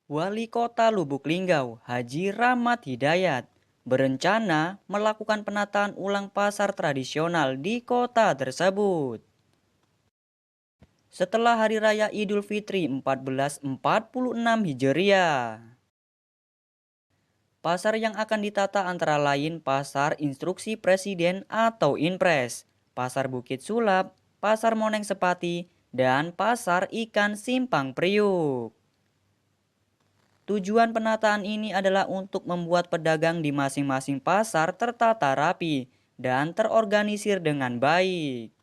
Wali Kota Lubuk Linggau, Haji Rahmat Hidayat, berencana melakukan penataan ulang pasar tradisional di kota tersebut. Setelah Hari Raya Idul Fitri 1446 Hijriah. Pasar yang akan ditata antara lain Pasar Instruksi Presiden atau Inpres, Pasar Bukit Sulap, Pasar Moneng Sepati, dan Pasar Ikan Simpang Priuk. Tujuan penataan ini adalah untuk membuat pedagang di masing-masing pasar tertata rapi dan terorganisir dengan baik.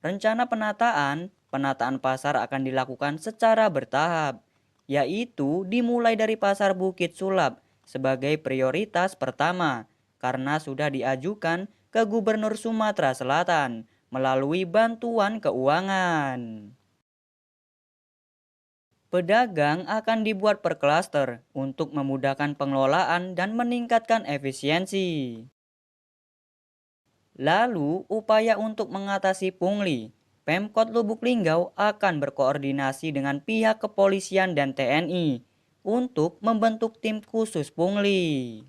Rencana penataan pasar akan dilakukan secara bertahap, yaitu dimulai dari Pasar Bukit Sulap sebagai prioritas pertama karena sudah diajukan ke Gubernur Sumatera Selatan melalui bantuan keuangan. Pedagang akan dibuat per klaster untuk memudahkan pengelolaan dan meningkatkan efisiensi. Lalu, upaya untuk mengatasi pungli. Pemkot Lubuk Linggau akan berkoordinasi dengan pihak kepolisian dan TNI untuk membentuk tim khusus pungli.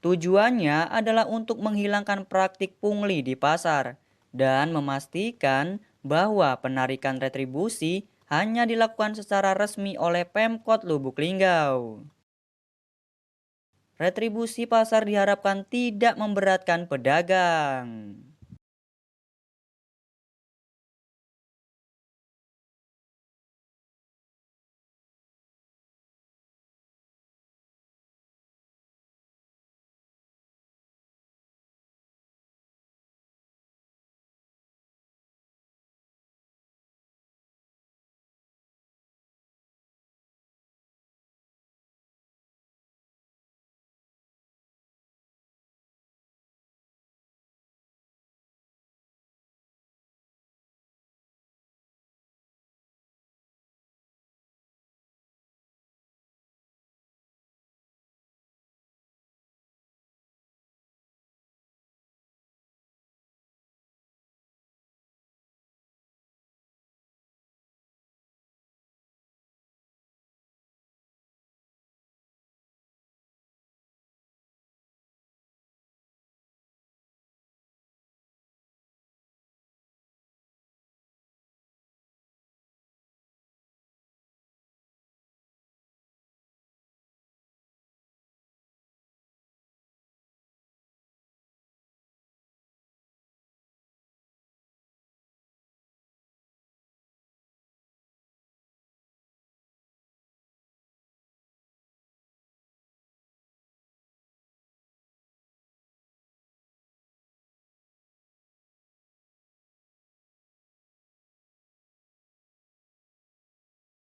Tujuannya adalah untuk menghilangkan praktik pungli di pasar dan memastikan bahwa penarikan retribusi hanya dilakukan secara resmi oleh Pemkot Lubuk Linggau. Retribusi pasar diharapkan tidak memberatkan pedagang.